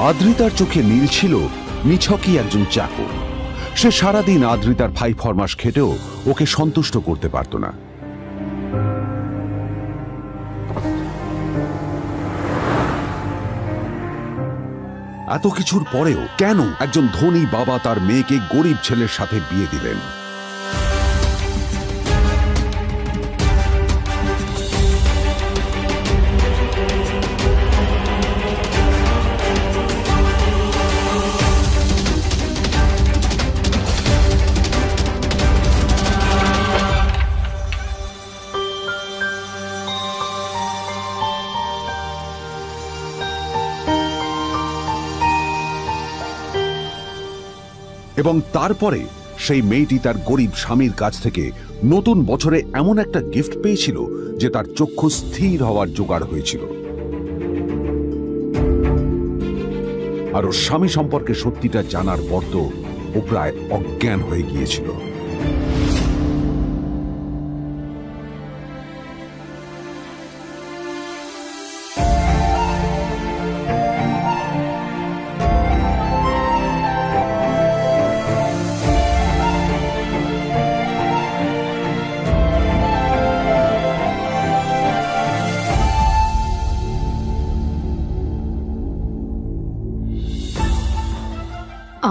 আদ্রিতার চোখে নীল ছিল নিছকই একজন চাকর। সে সারাদিন আদ্রিতার ভাই ফরমাস খেটেও ওকে সন্তুষ্ট করতে পারত না। এত কিছুর পরেও কেন একজন ধনী বাবা তার মেয়েকে গরিব ছেলের সাথে বিয়ে দিলেন? এবং তারপরে সেই মেয়েটি তার গরিব স্বামীর কাছ থেকে নতুন বছরে এমন একটা গিফট পেয়েছিল যে তার চক্ষু স্থির হওয়ার জোগাড় হয়েছিল। আর ওর স্বামী সম্পর্কে সত্যিটা জানার পর তো ও প্রায় অজ্ঞান হয়ে গিয়েছিল।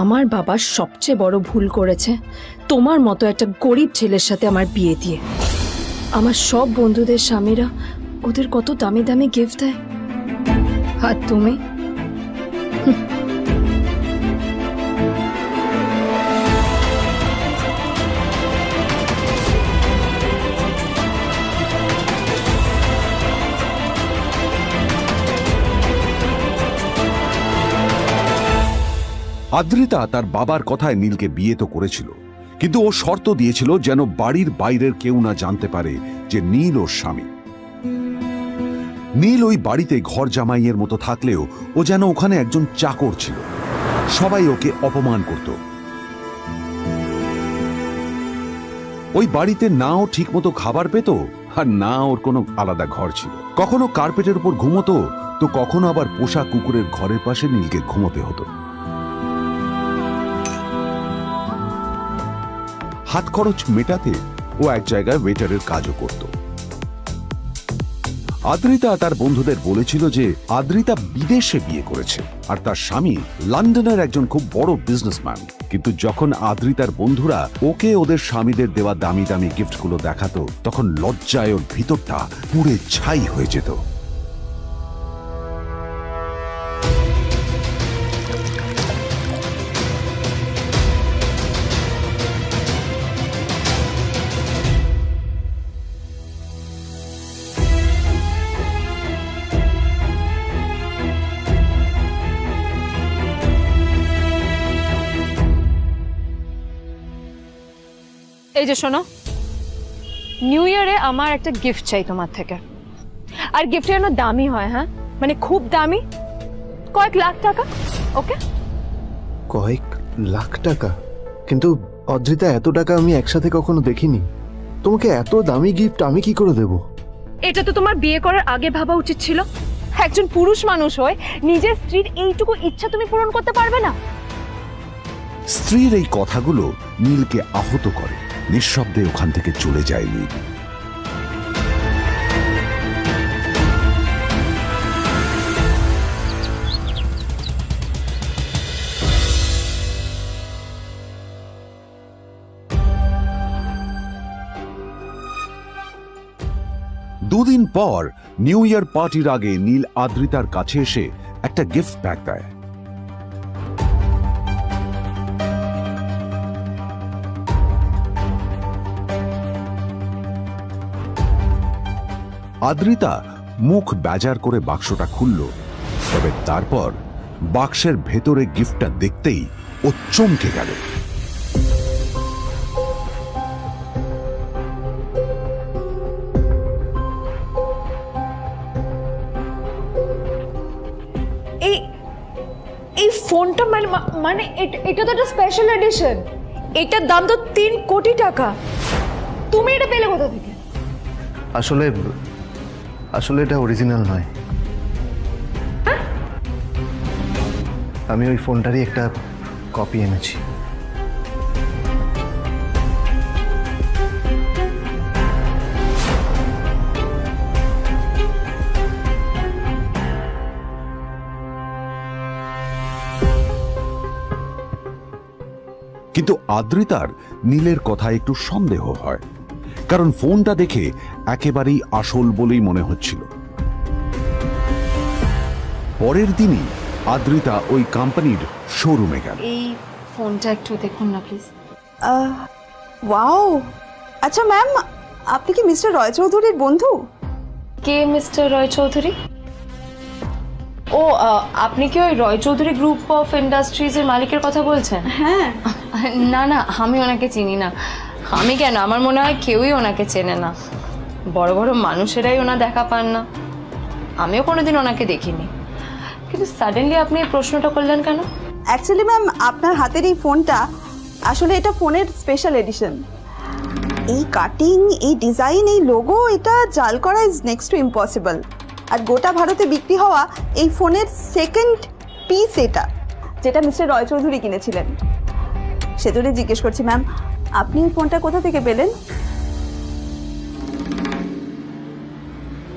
আমার বাবা সবচেয়ে বড় ভুল করেছে তোমার মতো একটা গরিব ছেলের সাথে আমার বিয়ে দিয়ে। আমার সব বন্ধুদের স্বামীরা ওদের কত দামি দামি গিফট দেয়, আর তুমি আদ্রিতা তার বাবার কথায় নীলকে বিয়ে তো করেছিল, কিন্তু ও শর্ত দিয়েছিল যেন বাড়ির বাইরের কেউ না জানতে পারে যে নীল ওর স্বামী। নীল ওই বাড়িতে ঘর জামাইয়ের মতো থাকলেও ও যেন ওখানে একজন চাকর ছিল। সবাই ওকে অপমান করত। ওই বাড়িতে না ও ঠিক মতো খাবার পেত, আর না ওর কোনো আলাদা ঘর ছিল। কখনো কার্পেটের উপর ঘুমোতো, তো কখনো আবার পোষা কুকুরের ঘরের পাশে নীলকে ঘুমোতে হতো। হাত খরচ মেটাতে ও এক জায়গায় ওয়েটারের কাজও করত। আদ্রিতা তার বন্ধুদের বলেছিল যে আদ্রিতা বিদেশে বিয়ে করেছে আর তার স্বামী লন্ডনের একজন খুব বড় বিজনেসম্যান। কিন্তু যখন আদ্রিতার বন্ধুরা ওকে ওদের স্বামীদের দেওয়া দামি দামি গিফটগুলো দেখাতো, তখন লজ্জায় ওর ভিতরটা পুড়ে ছাই হয়ে যেত। এই যে শোনো, নিউ ইয়ারে আমার একটা গিফট চাই তোমার থেকে। আর গিফট যেন দামি হয়, হ্যাঁ, মানে খুব দামি, কয়েক লাখ টাকা। ওকে? কয়েক লাখ টাকা? কিন্তু অদ্রিতা, এত টাকা আমি একসাথে কখনো দেখিনি। তোমাকে এত দামি গিফট আমি কি করে দেব? এটা তো তোমার বিয়ে করার আগে ভাবা উচিত ছিল। একজন পুরুষ মানুষ হয়ে নিজের স্ত্রীর এইটুকু ইচ্ছা তুমি পূরণ করতে পারবে না? স্ত্রীর এই কথাগুলো নীলকে আহত করে। নিঃশব্দে ওখান থেকে চলে যায় নীল। দুদিন পর নিউ ইয়ার পার্টির আগে নীল আদ্রিতার কাছে এসে একটা গিফট প্যাক দেয়। আদ্রিতা মুখ বেজার করে বাক্সটা খুলল, তবে তারপর বাক্সের ভেতরে গিফটটা দেখতেই ও চমকে গেল। ফোনটা মানে এটা তো একটা স্পেশাল এডিশন, এটার দাম তো 3 কোটি টাকা। তুমি এটা পেলে কোথা থেকে? আসলে আসলে এটা অরিজিনাল নয়। আমি ওই ফোনটারই একটা কপি এনেছি। কিন্তু আদ্রিতার নীলের কথা একটু সন্দেহ হয়, কারণ ফোনটা দেখে একেবারেই আসল বলেই মনে হচ্ছিল। পরের দিনই আদ্রিতা ওই কোম্পানির শোরুমে গেল। এই ফোনটা একটু দেখুন না প্লিজ। ওয়াও, আচ্ছা ম্যাম, আপনি কি মিস্টার রয় চৌধুরীর বন্ধু? কে মিস্টার রয় চৌধুরী? ও আপনি কি ওই রয় চৌধুরী গ্রুপ অফ ইন্ডাস্ট্রিজের মালিকের কথা বলছেন? হ্যাঁ। না না, আমি ওনাকে চিনি না। আমি কেন, আমার মনে হয় কেউই ওনাকে চেনে না। বড় বড় মানুষেরাই ওনা দেখা পান না। আমিও কোনোদিন ওনাকে দেখিনি, কিন্তু সাডেনলি আপনি এই প্রশ্নটা করলেন কেন? অ্যাকচুয়ালি ম্যাম, আপনার হাতের এই ফোনটা আসলে এটা ফোনের স্পেশাল এডিশন। এই কাটিং, এই ডিজাইন, এই লোগো, এটা জাল করা ইজ নেক্সট টু ইম্পসিবল। আর গোটা ভারতে বিক্রি হওয়া এই ফোনের সেকেন্ড পিস এটা, যেটা মিস্টার রয় চৌধুরী কিনেছিলেন। সেজন্য জিজ্ঞেস করছি ম্যাম, আপনি এই ফোনটা কোথা থেকে পেলেন?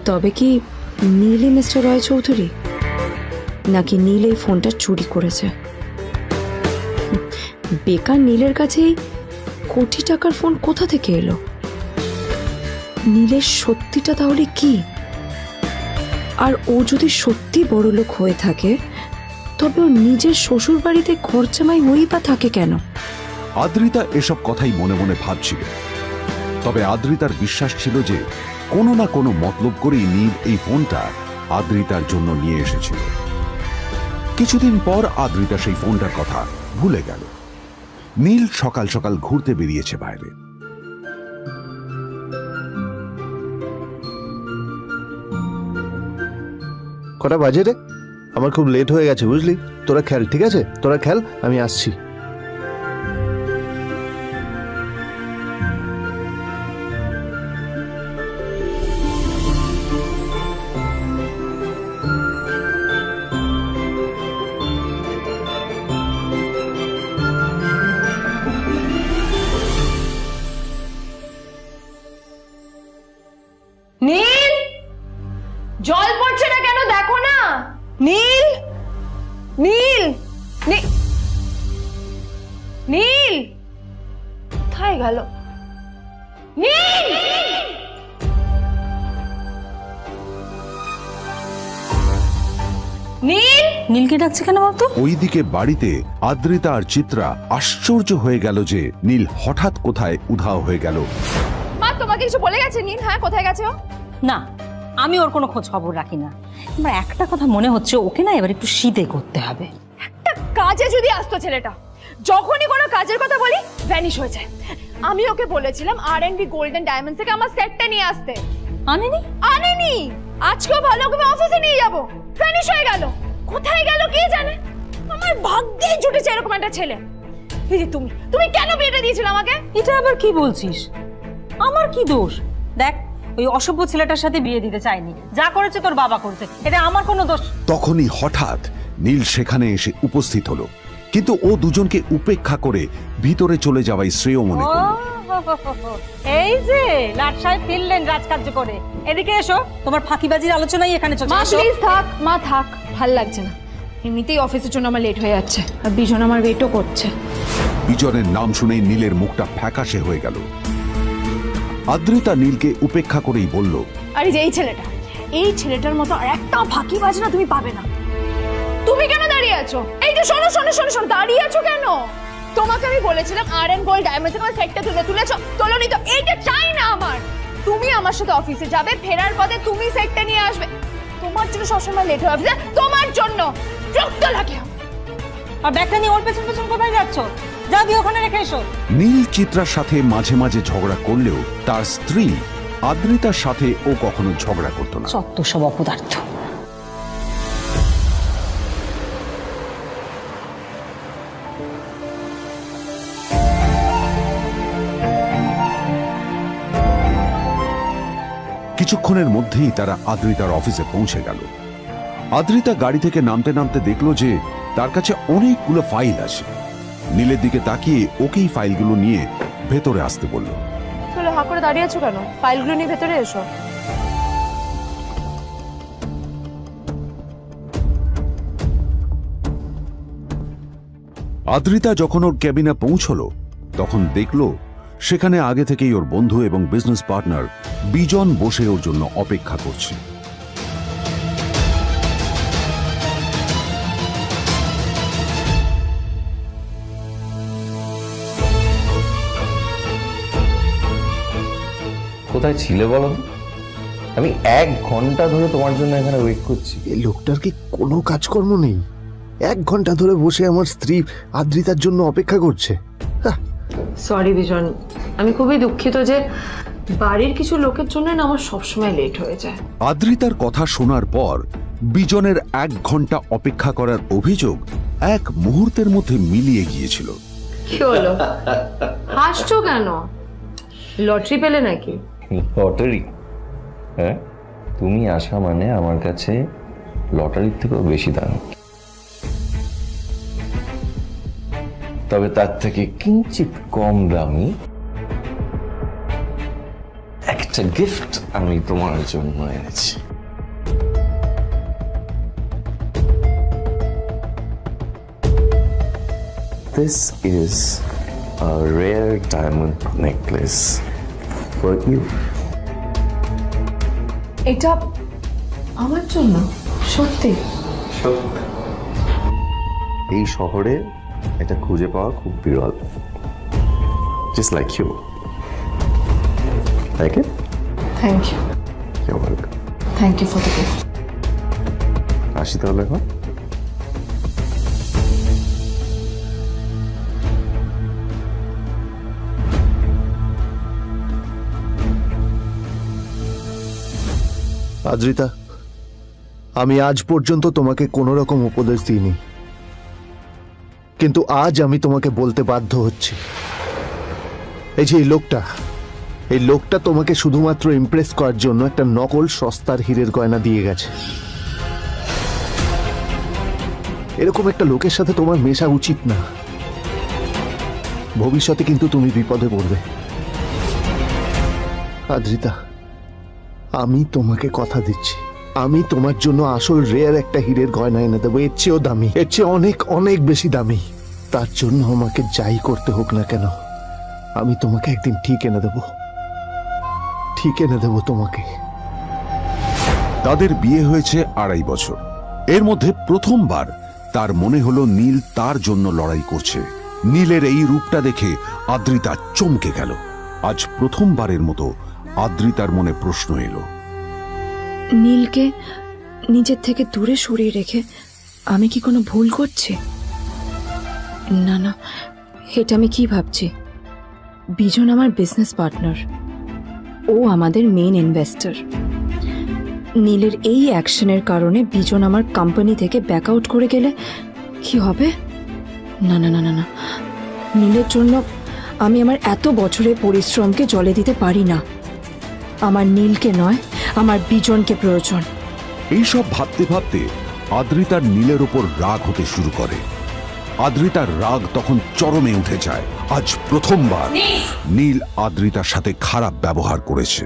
তবে কি নীলই মিস্টার রয় চৌধুরী, নাকি নীল এই ফোনটা চুরি করেছে? বেকার নীলের কাছে কোটি টাকার ফোন কোথা থেকে এলো? নীলের সত্যিটা তাহলে কি? আর ও যদি সত্যি বড়লোক হয়ে থাকে, তবে ও নিজের শ্বশুর বাড়িতে খরচামাই হয়েই বা থাকে কেন? আদ্রিতা এসব কথাই মনে মনে ভাবছিল। তবে আদ্রিতার বিশ্বাস ছিল যে কোনো না কোনো মতলব করেই নীল এই ফোনটা আদ্রিতার জন্য নিয়ে এসেছিল। কিছুদিন পর আদ্রিতা সেই ফোনটার কথা ভুলে গেল। নীল সকাল সকাল ঘুরতে বেরিয়েছে বাইরে। কটা বাজে রে? আমার খুব লেট হয়ে গেছে বুঝলি। তোরা খেল, ঠিক আছে? তোরা খেল, আমি আসছি। নীল, জল পড়ছে না কেন দেখো না। নীল, নীল, নীল কোথায় গেল? নীল, নীল, নীলকে ডাকছে কেন বলতো? ওইদিকে বাড়িতে আদ্রিতা আর চিত্রা আশ্চর্য হয়ে গেল যে নীল হঠাৎ কোথায় উধাও হয়ে গেল। মা তোমাকে কিছু বলে গেছে নীল? হ্যাঁ, কোথায় গেছে ও? না, আমি ওর কোনো খোঁজ খবর রাখি না। আমার একটা কথা মনে হচ্ছে, ওকে না এবার একটু শীতে করতে হবে। একটা কাজে যদি আসতো ছেলেটা, যখনই কোনো কাজের কথা বলি ভ্যানিশ হয়ে যায়। আমি ওকে বলেছিলাম আর&বি গোল্ডেন ডায়মন্ড থেকে আমার সেটটা নিয়ে আসতে, আনেনি। আনেনি। আজকেও ভালো করে অফিসে নিয়ে যাব, ভ্যানিশ হয়ে গেল। কোথায় গেল কে জানে। আমার ভাগ্যেই জুটেছে এরকম একটা ছেলে। এই যে তুমি তুমি কেন বিয়েটা দিয়েছিলে আমাকে? এটা আবার কি বলছিস? আমার কি দোষ? দেখ, ওই অসভ্য ছেলেটার সাথে বিয়ে দিতে চাইনি। যা করেছে তোর বাবা করেছে, এটা আমার কোনো দোষ। তখনই হঠাৎ নীল সেখানে এসে উপস্থিত হলো, কিন্তু ও দুজনকে উপেক্ষা করে ভিতরে চলে যাওয়াই শ্রেয় মনে করল। এই যে লাট সাহেব ফিরলেন রাজকার্য করে। এদিকে এসো, তোমার ফাঁকিবাজির আলোচনাই এখানে চলছে। মা এসো। প্লিজ থাক, মা থাক, ভাল লাগছে না। এমনিতেই অফিসের জন্য আমার লেট হয়ে যাচ্ছে, আর বিজন আমার ওয়েটও করছে। বিজনের নাম শুনেই নীলের মুখটা ফ্যাকাশে হয়ে গেল। আদ্রিতা নীলকে উপেক্ষা করেই বলল, আরে যে এই ছেলেটার মতো আর একটা ফাঁকিবাজ না তুমি পাবে না। তুমি কেন দাঁড়িয়ে আছো? এই যে শোনো শোনো শোনো শোনো, দাঁড়িয়ে আছো কেন? তোমাকে আমি বলেছিলাম আর&বি গোল্ড ডায়মন্ড থেকে আমার সেটটা তুলেছো, তোলোনি তো। এইটা চাই না আমার। তুমি আমার সাথে অফিসে যাবে, ফেরার পথে তুমি সেটটা নিয়ে আসবে। তোমার জন্য সবসময় লেট হয় অফিসে, তোমার জন্য বিরক্ত লাগে। আর ব্যাগটা নিয়ে ওর পেছন পেছন কোথায় যাচ্ছ? যা দিয়ে ওখানে রেখে এসো। নীল চিত্রার সাথে মাঝে মাঝে ঝগড়া করলেও তার স্ত্রী আদ্রিতার সাথে ও কখনো ঝগড়া করত না। সত্য সব অপদার্থ। কিছুক্ষণের মধ্যেই তারা আদ্রিতার অফিসে পৌঁছে গেল। আদ্রিতা গাড়ি থেকে নামতে নামতে দেখলো যে তার কাছে অনেকগুলো ফাইল আছে। নীলের দিকে তাকিয়ে ওকেই ফাইলগুলো নিয়ে ভেতরে আসতে বলল। চলো, হাঁ করে দাঁড়িয়ে আছো কেন? ফাইলগুলো নিয়ে ভেতরে এসো। আদ্রিতা যখন ওর ক্যাবিনে পৌঁছলো তখন দেখলো সেখানে আগে থেকেই ওর বন্ধু এবং বিজনেস পার্টনার বিজন বসে ওর জন্য অপেক্ষা করছে। কোথায় ছিলে বলো? আমি 1 ঘন্টা ধরে তোমার জন্য এখানে ওয়েট করছি। এই লোকটার কি কোনো কাজকর্ম নেই? 1 ঘন্টা ধরে বসে আমার স্ত্রী আদ্রিতার জন্য অপেক্ষা করছে। সরি বিজন, আমি খুবই দুঃখিত যে বাড়ির কিছু লোকের জন্য না আমার সবসময় লেট হয়ে যায়। আদ্রিতার কথা শোনার পর বিজনের 1 ঘন্টা অপেক্ষা করার অভিযোগ 1 মুহূর্তের মধ্যে মিলিয়ে গিয়েছিল। কি হলো, হাসছো কেন? লটারি পেলে নাকি? লটারি? হ্যাঁ, তুমি আসা মানে আমার কাছে লটারির থেকেও বেশি দাম। তবে তার থেকে কিঞ্চিত কম দামি একটা গিফট আমি তোমার জন্য এনেছি। This is a rare diamond necklace for you. এটা আমার জন্য? সত্যি? এই শহরে এটা খুঁজে পাওয়া খুব বিরল। Just like you. Like it? Thank you. You're welcome. Thank you for the gift. আসি তাহলে এখন। আদ্রিতা, আমি আজ পর্যন্ত তোমাকে কোনো রকম উপদেশ দিইনি, কিন্তু আজ আমি তোমাকে বলতে বাধ্য হচ্ছি। এই যে এই লোকটা তোমাকে শুধুমাত্র ইমপ্রেস করার জন্য একটা নকল সস্তার হীরের গয়না দিয়ে গেছে। এরকম একটা লোকের সাথে তোমার মেশা উচিত না। ভবিষ্যতে কিন্তু তুমি বিপদে পড়বে। আদ্রিতা, আমি তোমাকে কথা দিচ্ছি, আমি তোমার জন্য আসল রেয়ার একটা হীরের গয়না এনে দেবো, এর চেয়েও দামি, এর চেয়ে অনেক অনেক বেশি দামি। তার জন্য আমাকে যাই করতে হোক না কেন, আমি তোমাকে একদিন ঠিক এনে দেবো তোমাকে। তাদের বিয়ে হয়েছে 2.5 বছর। এর মধ্যে প্রথমবার তার মনে হলো নীল তার জন্য লড়াই করছে। নীলের এই রূপটা দেখে আদ্রিতা চমকে গেল। আজ প্রথমবারের মতো আদ্রিতার মনে প্রশ্ন এলো, নীলকে নিজের থেকে দূরে সরিয়ে রেখে আমি কি কোনো ভুল করছি? না না, এটা আমি কি ভাবছি? বিজন আমার বিজনেস পার্টনার, ও আমাদের মেন ইনভেস্টর। নীলের এই অ্যাকশনের কারণে বিজন আমার কোম্পানি থেকে ব্যাক আউট করে গেলে কি হবে? না না না না না, নীলের জন্য আমি আমার এত বছরের পরিশ্রমকে জলে দিতে পারি না। আমার নীলকে নয়, আমার বিজনকে প্রয়োজন। এইসব ভাবতে ভাবতে আদ্রিতার নীলের ওপর রাগ হতে শুরু করে। আদ্রিতার রাগ তখন চরমে উঠে যায়। আজ প্রথমবার নীল আদ্রিতার সাথে খারাপ ব্যবহার করেছে।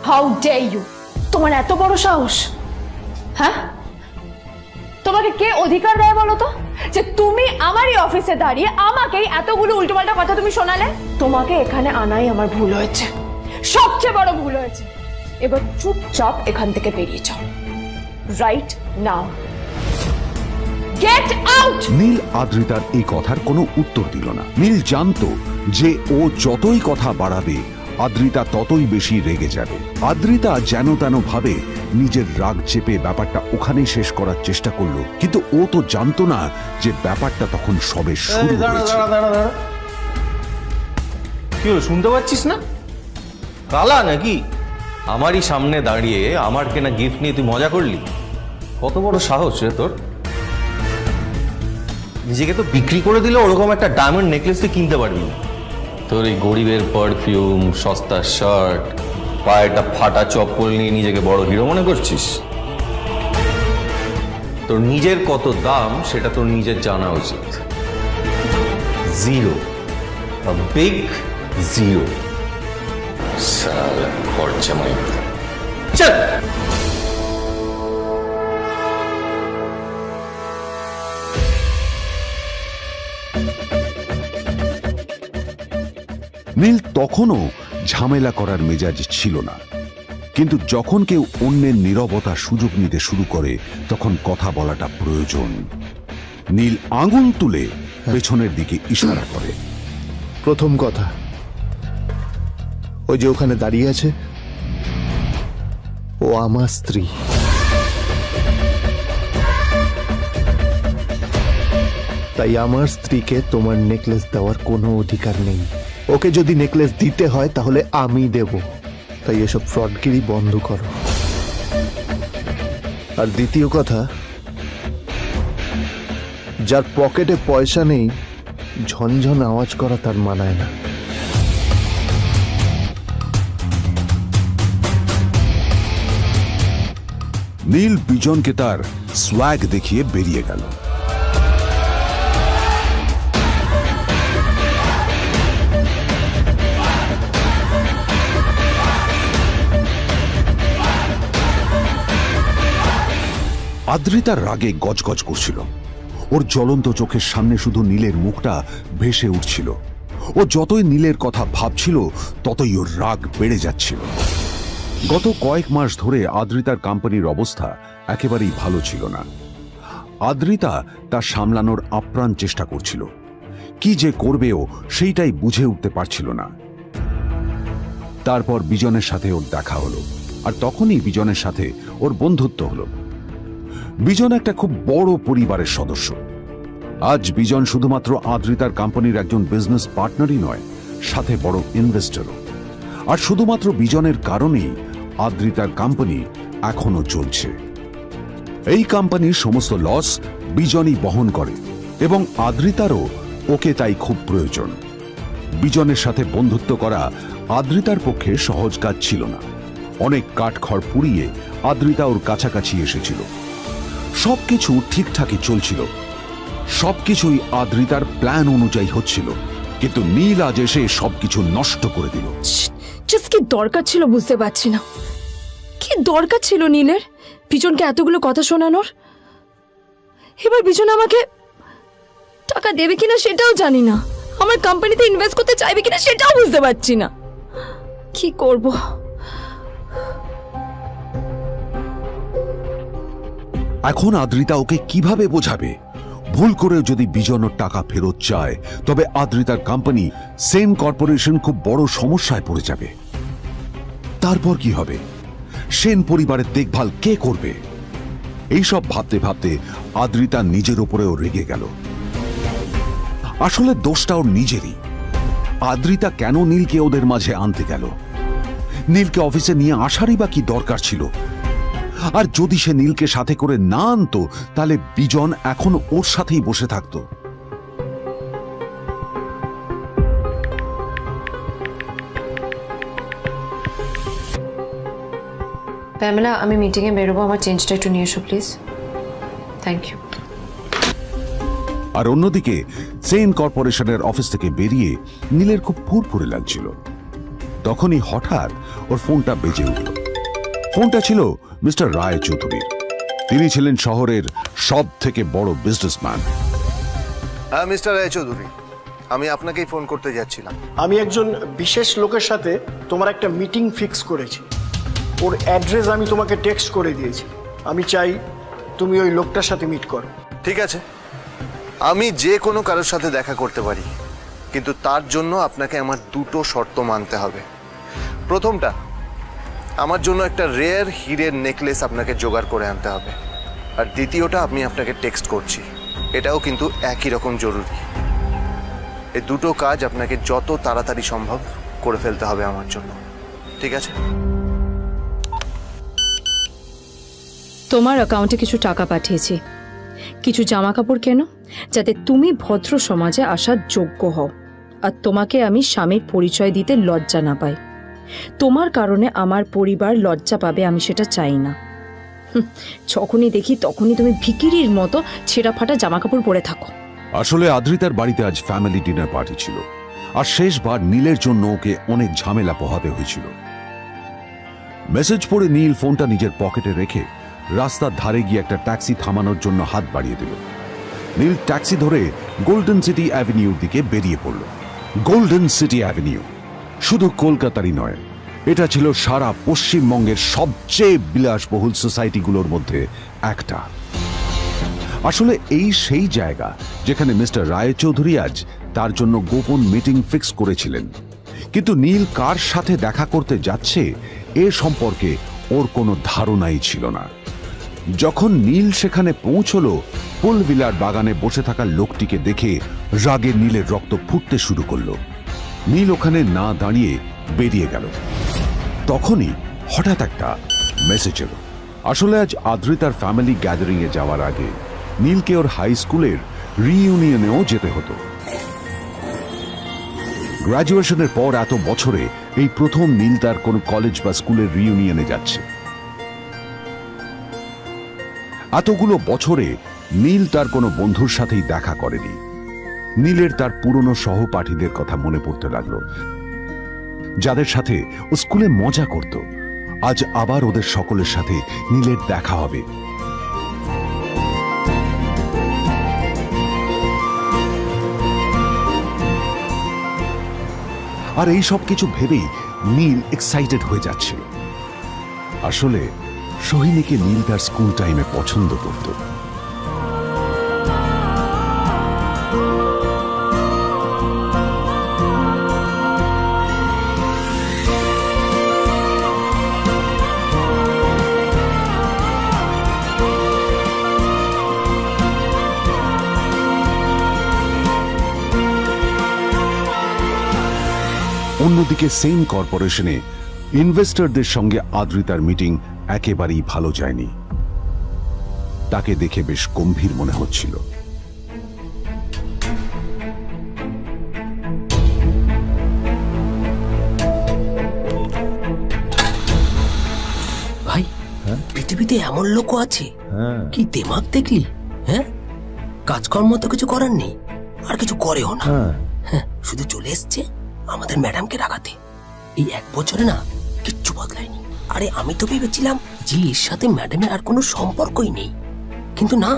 How dare you! তোমার এত বড় সাহস! হ্যাঁ, তোমাকে কে অধিকার দেয় বলো তো যে তুমি আমারই অফিসে দাঁড়িয়ে আমাকেই এতগুলো উল্টোপাল্টা কথা তুমি শোনালে? তোমাকে এখানে আনাই আমার ভুল হয়েছে, সবচেয়ে বড় ভুল হয়েছে। এবার চুপচাপ এখান থেকে বেরিয়ে যাও, right now. Get out! Neel আদ্রিতার এই কথার কোনো উত্তর দিল না। নীল জানতো যে ও যতই কথা বাড়াবে আদ্রিতা ততই বেশি রেগে যাবে। আদ্রিতা যেন তেন ভাবে নিজের রাগ চেপে ব্যাপারটা ওখানেই শেষ করার চেষ্টা করলো, কিন্তু ও তো জানতো না যে ব্যাপারটা তখন সবে শুরু হয়েছে। কি হলো, শুনতে পাচ্ছিস না? কালা নাকি? আমারই সামনে দাঁড়িয়ে আমার কেনা গিফট নিয়ে তুই মজা করলি? কত বড় সাহস রে তোর! নিজেকে তো বিক্রি করে দিলে ওরকম একটা ডায়মন্ড নেকলেস তুই কিনতে পারবি। তোর এই গরিবের পারফিউম, সস্তা শার্ট, পায়ে একটা ফাটা চপ্পল নিয়ে নিজেকে বড় হিরো মনে করছিস? তোর নিজের কত দাম সেটা তোর নিজের জানা উচিত। Zero, big zero. সালা খরচা মাই চল। নীল তখনও ঝামেলা করার মেজাজ ছিল না, কিন্তু যখন কেউ অন্যের নীরবতা সুযোগ নিতে শুরু করে তখন কথা বলাটা প্রয়োজন। নীল আঙুল তুলে পেছনের দিকে ইশারা করে। প্রথম কথা, ওই যে ওখানে দাঁড়িয়ে আছে, ও আমার স্ত্রী। তাই আমার স্ত্রীকে তোমার নেকলেস দেওয়ার কোনো অধিকার নেই। ওকে যদি নেকলেস দিতে হয় তাহলে আমি দেব। তাই এসব ফ্রডগিরি বন্ধ করো। আর দ্বিতীয় কথা, যার পকেটে পয়সা নেই ঝনঝন আওয়াজ করা তার মানায় না। নীল বিজনকে তার সোয়াগ দেখিয়ে বেরিয়ে গেল। আদ্রিতার রাগে গজগজ করছিল। ওর জ্বলন্ত চোখের সামনে শুধু নীলের মুখটা ভেসে উঠছিল। ও যতই নীলের কথা ভাবছিল ততই ওর রাগ বেড়ে যাচ্ছিল। গত কয়েক মাস ধরে আদ্রিতার কোম্পানির অবস্থা একেবারেই ভালো ছিল না। আদ্রিতা তা সামলানোর আপ্রাণ চেষ্টা করছিল। কি যে করবেও সেইটাই বুঝে উঠতে পারছিল না। তারপর বিজনের সাথে ওর দেখা হলো, আর তখনই বিজনের সাথে ওর বন্ধুত্ব হলো। বিজন একটা খুব বড় পরিবারের সদস্য। আজ বিজন শুধুমাত্র আদ্রিতার কোম্পানির একজন বিজনেস পার্টনারই নয়, সাথে বড় ইনভেস্টরও। আর শুধুমাত্র বিজনের কারণেই আদ্রিতার কোম্পানি এখনো চলছে। এই কোম্পানির সমস্ত লস বিজনই বহন করে এবং আদ্রিতারও ওকে তাই খুব প্রয়োজন। বিজনের সাথে বন্ধুত্ব করা আদ্রিতার পক্ষে সহজ কাজ ছিল না। অনেক কাঠখড় পুড়িয়ে আদ্রিতা ওর কাছাকাছি এসেছিল। সবকিছু ঠিকঠাকই চলছিল, সবকিছুই আদ্রিতার প্ল্যান অনুযায়ী হচ্ছিল, কিন্তু নীল আজ এসে সবকিছু নষ্ট করে দিল। জাস্ট কি দরকার ছিল বুঝতে পারছি না। কি দরকার ছিল নীলের বিজনকে এতগুলো কথা শোনানোর? এবার বিজন আমাকে টাকা দেবে কিনা সেটাও জানি না। আমার কোম্পানিতে ইনভেস্ট করতে চাইবে কিনা সেটাও বুঝতে পারছি না। কি করব? এখন আদ্রিতা ওকে কিভাবে বোঝাবে? ভুল করে যদি বিজন ওর টাকা ফেরত চায় তবে আদ্রিতার কোম্পানি সেন কর্পোরেশন খুব বড় সমস্যায় পড়ে যাবে। তারপর কি হবে? সেন পরিবারের দেখভাল কে করবে? এইসব ভাবতে ভাবতে আদ্রিতা নিজের ওপরেও রেগে গেল। আসলে দোষটা ওর নিজেরই। আদ্রিতা কেন নীলকে ওদের মাঝে আনতে গেল? নীলকে অফিসে নিয়ে আসারই বা কি দরকার ছিল? আর যদি সে নীলকে সাথে করে না আনতো তাহলে বিজন এখন ওর সাথেই বসে থাকতো। প্যামেলা, আমি মিটিংয়ে বেরোবো, আমার চেঞ্জটা একটু নিয়ে এসো প্লিজ। Thank you. আর অন্যদিকে সেন কর্পোরেশনের অফিস থেকে বেরিয়ে নীলের খুব ফুরফুরে লাগছিল। তখনই হঠাৎ ওর ফোনটা বেজে উঠল। ফোনটা ছিল মিস্টার রায় চৌধুরীর। তিনি ছিলেন শহরের সব থেকে বড় বিজনেসম্যান। হ্যাঁ মিস্টার রায়চৌধুরী, আমি আপনাকেই ফোন করতে যাচ্ছিলাম। আমি একজন বিশেষ লোকের সাথে তোমার একটা মিটিং ফিক্স করেছি। ওর অ্যাড্রেস আমি তোমাকে টেক্সট করে দিয়েছি। আমি চাই তুমি ওই লোকটার সাথে মিট করো। ঠিক আছে, আমি যে কোনো কারোর সাথে দেখা করতে পারি, কিন্তু তার জন্য আপনাকে আমার দুটো শর্ত মানতে হবে। প্রথমটা, আমার জন্য একটা রেয়ার হীরের নেকলেস আপনাকে জোগাড় করে আনতে হবে। আর দ্বিতীয়টা, আমি আপনাকে টেক্সট করছি, এটাও কিন্তু একই রকম জরুরি। এই দুটো কাজ আপনাকে যত তাড়াতাড়ি সম্ভব করে ফেলতে হবে আমার জন্য, ঠিক আছে? তোমার অ্যাকাউন্টে কিছু টাকা পাঠিয়েছি। কিছু জামা কাপড় কেনো, যাতে তুমি ভদ্র সমাজে আসার যোগ্য হও আর তোমাকে আমি স্বামীর পরিচয় দিতে লজ্জা না পাই। তোমার কারণে আমার পরিবার লজ্জা পাবে, আমি সেটা চাই না। যখনই দেখি তখনই তুমি ভিখিরির মতো ছেঁড়া ফাটা জামা কাপড় পরে থাকো। আসলে আদ্রিতার বাড়িতে আজ ফ্যামিলি ডিনার পার্টি ছিল, আর শেষবার নীলের জন্য ওকে অনেক ঝামেলা পোহাতে হয়েছিল। মেসেজ পড়ে নীল ফোনটা নিজের পকেটে রেখে রাস্তার ধারে গিয়ে একটা ট্যাক্সি থামানোর জন্য হাত বাড়িয়ে দিল। নীল ট্যাক্সি ধরে গোল্ডেন সিটি অ্যাভিনিউর দিকে বেরিয়ে পড়ল। গোল্ডেন সিটি অ্যাভিনিউ শুধু কলকাতারই নয়, এটা ছিল সারা পশ্চিমবঙ্গের সবচেয়ে বিলাসবহুল সোসাইটিগুলোর মধ্যে একটা। আসলে এই সেই জায়গা যেখানে মিস্টার রায়চৌধুরী আজ তার জন্য গোপন মিটিং ফিক্স করেছিলেন। কিন্তু নীল কার সাথে দেখা করতে যাচ্ছে এ সম্পর্কে ওর কোনো ধারণাই ছিল না। যখন নীল সেখানে পৌঁছলো, পুলভিলার বাগানে বসে থাকা লোকটিকে দেখে রাগে নীলের রক্ত ফুটতে শুরু করলো। নীল ওখানে না দাঁড়িয়ে বেরিয়ে গেল। তখনই হঠাৎ একটা মেসেজ এলো। আসলে আজ আদ্রিতার ফ্যামিলি গ্যাদারিং এ যাওয়ার আগে নীলকে ওর হাই স্কুলের রিইউনিয়নেও যেতে হতো। গ্র্যাজুয়েশনের পর এত বছরে এই প্রথম নীল তার কোন কলেজ বা স্কুলের রিইউনিয়নে যাচ্ছে। এতগুলো বছরে নীল তার কোনো বন্ধুর সাথেই দেখা করেনি। নীলের তার পুরনো সহপাঠীদের কথা মনে পড়তে লাগলো, যাদের সাথে ও স্কুলে মজা করত। আজ আবার ওদের সকলের সাথে নীলের দেখা হবে। আর এই সব কিছু ভেবেই নীল এক্সাইটেড হয়ে যাচ্ছিল। আসলে সোহিনীকে নীল তার স্কুল টাইমে পছন্দ করত। অন্যদিকে সেম কর্পোরেশনে ইনভেস্টরদের সঙ্গে আদ্রিতার মিটিং একেবারেই ভালো যায়নি। তাকে দেখে বেশ গম্ভীর মনে হচ্ছিল। ভাই, পৃথিবীতে এমন লোকও আছে, কি দিমাগ দেখলি? হ্যাঁ, কাজকর্ম তো কিছু করার নেই, আর কিছু করেও না। হ্যাঁ, শুধু চলে এসছে আমাদের ম্যাডামকে রাখাতে। এই 1 বছরে না কিচ্ছু বদলায়নি। আরে আমি তো ভেবেছিলাম যে এর সাথে ম্যাডামের আর কোনো সম্পর্কই নেই, কিন্তু না,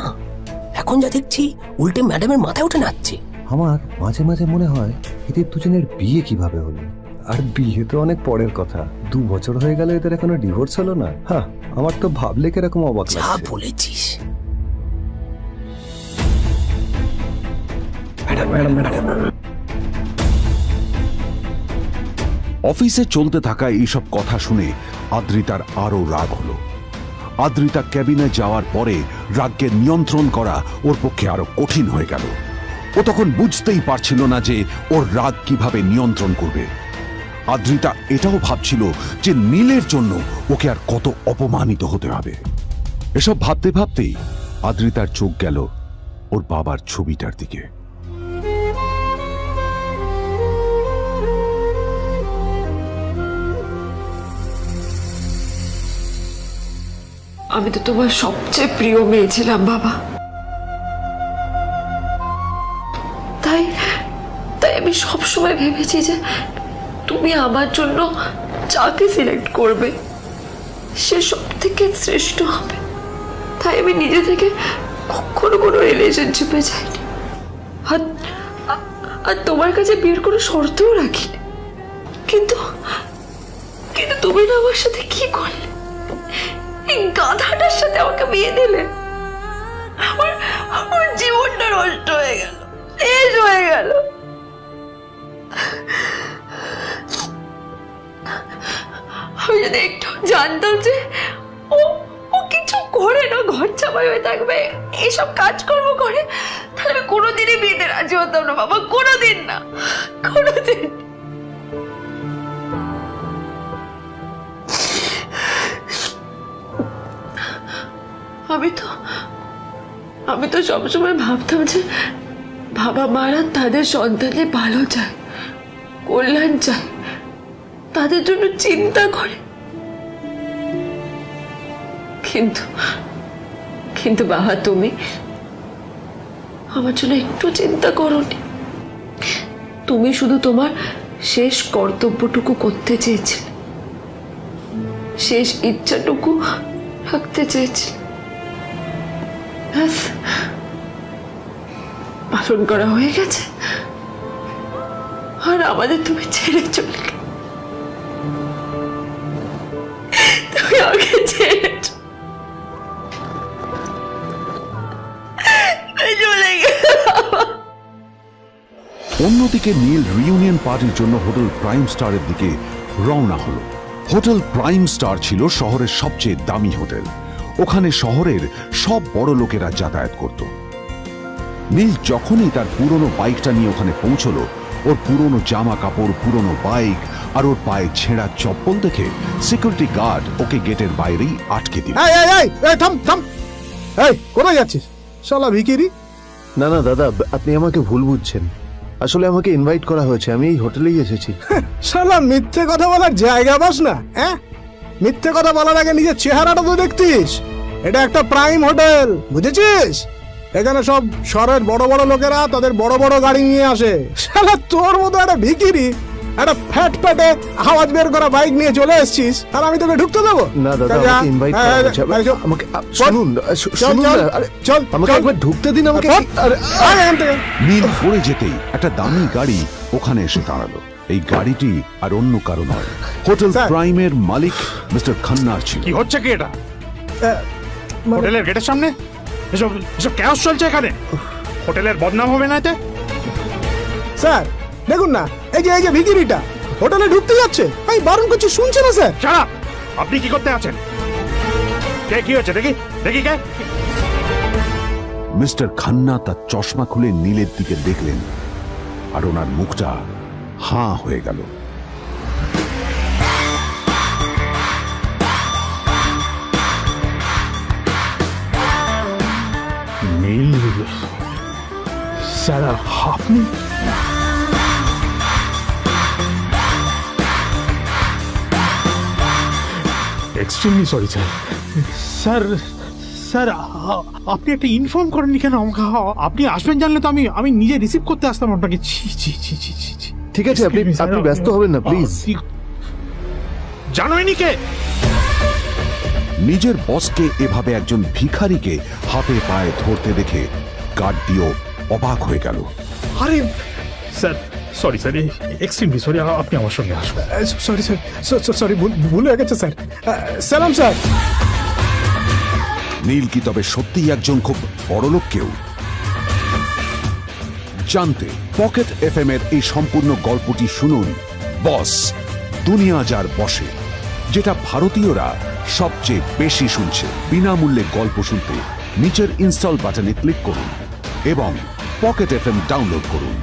এখন যা দেখছি উল্টে ম্যাডামের মাথায় উঠে নাচছে। আমার মাঝে মাঝে মনে হয় এদের দুজনের বিয়ে কিভাবে হলো। আর বিয়ে তো অনেক পরের কথা, 2 বছর হয়ে গেল এদের এখনো ডিভোর্স হলো না। হ্যাঁ, আমার তো ভাবলে কিরকম অবাক যা লাগছে। বলেছিস। অফিসে চলতে থাকা এইসব কথা শুনে আদ্রিতার আরো রাগ হলো। আদ্রিতা ক্যাবিনে যাওয়ার পরে রাগকে নিয়ন্ত্রণ করা ওর পক্ষে আরো কঠিন হয়ে গেল। ও তখন বুঝতেই পারছিল না যে ওর রাগ কিভাবে নিয়ন্ত্রণ করবে। আদ্রিতা এটাও ভাবছিল যে নীলের জন্য ওকে আর কত অপমানিত হতে হবে। এসব ভাবতে ভাবতেই আদ্রিতার চোখ গেল ওর বাবার ছবিটার দিকে। আমি তো তোমার সবচেয়ে প্রিয় মেয়ে ছিলাম বাবা, তাই তাই আমি সবসময় ভেবেছি যে তুমি আমার জন্য যাকে সিলেক্ট করবে সে সব থেকে শ্রেষ্ঠ হবে। তাই আমি নিজে থেকে কখনো কোনো রিলেশনশিপে যাইনি, আর তোমার কাছে বিয়ের কোনো শর্তও রাখিনি। কিন্তু কিন্তু তুমি না আমার সাথে কি করলে? এই গাধাটার সাথে আমাকে বিয়ে দিলে। আমার জীবনটা নষ্ট হয়ে গেল, শেষ হয়ে গেল। আমি যদি একটু জানতাম যে ও কিছু করে না, ঘর চাপাই হয়ে থাকবে, এইসব কাজকর্ম করে, তাহলে আমি কোনোদিনই বিয়েতে রাজি হতাম না বাবা, কোনোদিন না, কোনোদিন। আমি তো সবসময় ভাবতাম যে বাবা মারা তাদের সন্তানের ভালো চায়, কল্যাণ চায়, তাদের জন্য চিন্তা করে, কিন্তু কিন্তু বাবা, তুমি আমার জন্য একটু চিন্তা করোনি। তুমি শুধু তোমার শেষ কর্তব্যটুকু করতে চেয়েছিলে, শেষ ইচ্ছাটুকু রাখতে চেয়েছিলে, ব্যাস পালন করা হয়ে গেছে। আর আমাদের তুমি ছেড়ে চলে গেলে, তুমি আগে ছেড়ে চলে গেলে। অন্যদিকে নীল রিইউনিয়ন পার্টির জন্য হোটেল প্রাইম স্টারের দিকে রওনা হলো। হোটেল প্রাইম স্টার ছিল শহরের সবচেয়ে দামি হোটেল। ওখানে শহরের সব বড় লোকেরা যাতায়াত করত। নীল যখনই তার পুরনো বাইকটা নিয়ে ওখানে পৌঁছলো, ওর পুরনো জামা কাপড়, পুরনো বাইক আর ওর পায়ে ছেঁড়া চপ্পল দেখে সিকিউরিটি গার্ড ওকে গেটের বাইরেই আটকে দিল। থাম থাম, এই কোথায় যাচ্ছিস শালা ভিখিরি? না না দাদা, আপনি আমাকে ভুল বুঝছেন। আসলে আমাকে ইনভাইট করা হয়েছে, আমি এই হোটেলেই এসেছি। শালা মিথ্যে কথা বলার জায়গা পাস না? হ্যাঁ, মিথ্যে কথা বলার আগে নিজের চেহারাটা তো দেখতিস। এটা একটা প্রাইম হোটেল, বুঝেছিস? এখানে সব শহরের বড় বড় লোকেরা তাদের বড় বড় গাড়ি নিয়ে আসে। শালা তোর মতো একটা ভিখিরি একটা ফ্যাট প্যাটে আওয়াজ বের করা বাইক নিয়ে চলে এসেছিস, আর আমি তোকে ঢুকতে দেবো না? দাদা, আমাকে ইনভাইট করা হয়েছে। আমাকে শুনুন, শুনুন, চল আমাকে একবার ঢুকতে দিন আমাকে। নীল পড়ে যেতেই একটা দামি গাড়ি ওখানে এসে দাঁড়ালো। এই গাড়িটি আর অন্য কারো নয়, হোটেল প্রাইমের মালিক মিস্টার খান্নার ছিল। কি হচ্ছে কি এটা? হোটেলের গেটের সামনে এসব এসব ক্যাশ চলছে এখানে। হোটেলের বদনাম হবে না এতে? স্যার দেখুন না, এই যে ভিখিরিটা হোটেলে ঢুকতে যাচ্ছে, আমি বারণ করছি, শুনছে না স্যার? শালা, আপনি কি করতে আছেন? কে, কি হচ্ছে দেখি দেখি কে? মিস্টার খান্না তার চশমা খুলে নীলের দিকে দেখলেন, আর ওনার মুখটা হাঁ হয়ে গেল। নীল স্যার, আপনি? Extremely sorry sir. Sir sir, আপনি একটা ইনফর্ম করেননি কেন আমাকে? আপনি আসবেন জানলে তো আমি নিজে রিসিভ করতে আসতাম আপনাকে। ঠিক আছে, আপনি ব্যস্ত হবেন না প্লিজ। জানোইনি কে? নিজের বসকে এভাবে একজন ভিখারিকে হাতে পায়ে ধরতে দেখে গার্ডটিও অবাক হয়ে গেল। আরে sir, sorry sir, extremely sorry, আপনি আমার সঙ্গে আসুন। সরি স্যার, সরি, ভুল হয়ে গেছে স্যার। সালাম স্যার। নীল কি তবে সত্যিই একজন খুব বড়লোক কেউ? জানতে পকেট এফএম এর এই সম্পূর্ণ গল্পটি শুনুন, বস দুনিয়া যার বসে, যেটা ভারতীয়রা সবচেয়ে বেশি শুনছে। বিনামূল্যে গল্প শুনতে নিচের ইনস্টল বাটনে ক্লিক করুন এবং পকেট এফএম ডাউনলোড করুন।